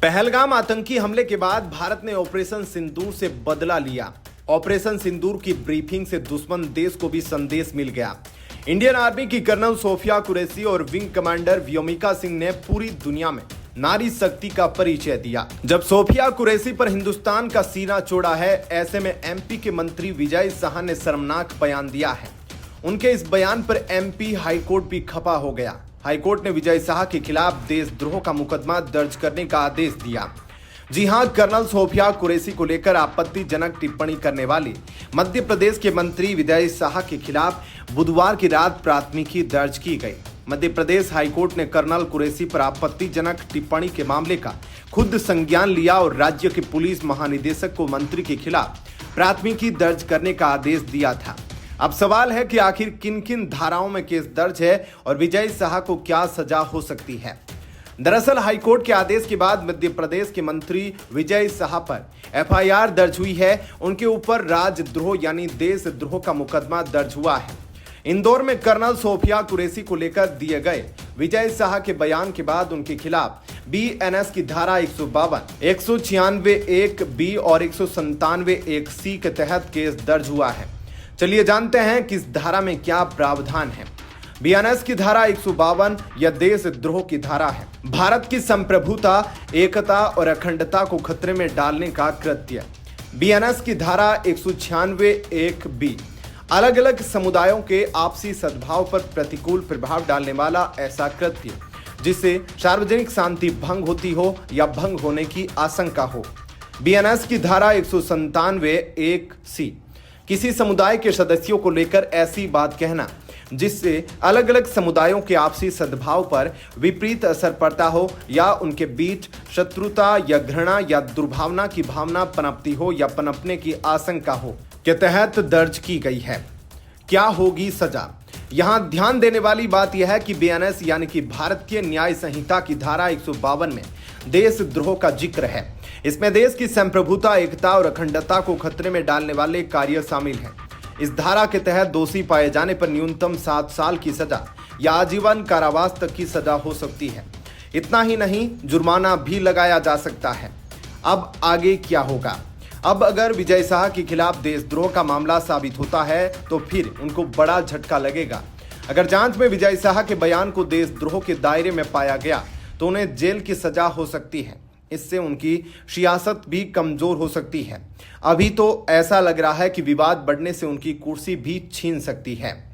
पहलगाम आतंकी हमले के बाद भारत ने ऑपरेशन सिंदूर से बदला लिया। ऑपरेशन सिंदूर की ब्रीफिंग से दुश्मन देश को भी संदेश मिल गया। इंडियन आर्मी की कर्नल सोफिया कुरैशी और विंग कमांडर व्योमिका सिंह ने पूरी दुनिया में नारी शक्ति का परिचय दिया। जब सोफिया कुरैशी पर हिंदुस्तान का सीना चौड़ा है, ऐसे में एमपी के मंत्री विजय शाह ने शर्मनाक बयान दिया है। उनके इस बयान पर एमपी हाईकोर्ट भी खफा हो गया। हाईकोर्ट ने विजय शाह के खिलाफ देशद्रोह का मुकदमा दर्ज करने का आदेश दिया। जी हां, कर्नल सोफिया कुरैशी को लेकर आपत्तिजनक टिप्पणी करने वाले मध्य प्रदेश के मंत्री विजय शाह के खिलाफ बुधवार की रात प्राथमिकी दर्ज की गई। मध्य प्रदेश हाईकोर्ट ने कर्नल कुरैशी पर आपत्तिजनक टिप्पणी के मामले का खुद संज्ञान लिया और राज्य के पुलिस महानिदेशक को मंत्री के खिलाफ प्राथमिकी दर्ज करने का आदेश दिया था। अब सवाल है कि आखिर किन किन धाराओं में केस दर्ज है और विजय शाह को क्या सजा हो सकती है। दरअसल हाईकोर्ट के आदेश के बाद मध्य प्रदेश के मंत्री विजय शाह पर एफआईआर दर्ज हुई है। उनके ऊपर राजद्रोह यानी देशद्रोह का मुकदमा दर्ज हुआ है। इंदौर में कर्नल सोफिया कुरैशी को लेकर दिए गए विजय शाह के बयान के बाद उनके खिलाफ बीएनएस की धारा 152, 196(1)(b) और 197(1)(c) के तहत केस दर्ज हुआ है। चलिए जानते हैं कि इस धारा में क्या प्रावधान है। बीएनएस की धारा 152 यह देशद्रोह की धारा है। भारत की संप्रभुता, एकता और अखंडता को खतरे में डालने का कृत्य। बीएनएस की धारा 196(1)(b) अलग अलग समुदायों के आपसी सद्भाव पर प्रतिकूल प्रभाव डालने वाला ऐसा कृत्य जिससे सार्वजनिक शांति भंग होती हो या भंग होने की आशंका हो। बीएनएस की धारा 197(1)(c) किसी समुदाय के सदस्यों को लेकर ऐसी बात कहना जिससे अलग अलग समुदायों के आपसी सद्भाव पर विपरीत असर पड़ता हो या उनके बीच शत्रुता या घृणा या दुर्भावना की भावना पनपती हो या पनपने की आशंका हो के तहत दर्ज की गई है। क्या होगी सजा? यहां ध्यान देने वाली बात यह है कि बीएनएस यानी कि भारतीय न्याय संहिता की धारा 152 में देशद्रोह का जिक्र है। इसमें देश की संप्रभुता, एकता और अखंडता को खतरे में डालने वाले कार्य शामिल हैं। इस धारा के तहत दोषी पाए जाने पर न्यूनतम 7 साल की सजा या आजीवन कारावास तक की सजा हो सकती है। इतना ही नहीं, जुर्माना भी लगाया जा सकता है। अब आगे क्या होगा? अब अगर विजय शाह के खिलाफ देशद्रोह का मामला साबित होता है तो फिर उनको बड़ा झटका लगेगा। अगर जांच में विजय शाह के बयान को देशद्रोह के दायरे में पाया गया तो उन्हें जेल की सजा हो सकती है। इससे उनकी सियासत भी कमजोर हो सकती है। अभी तो ऐसा लग रहा है कि विवाद बढ़ने से उनकी कुर्सी भी छीन सकती है।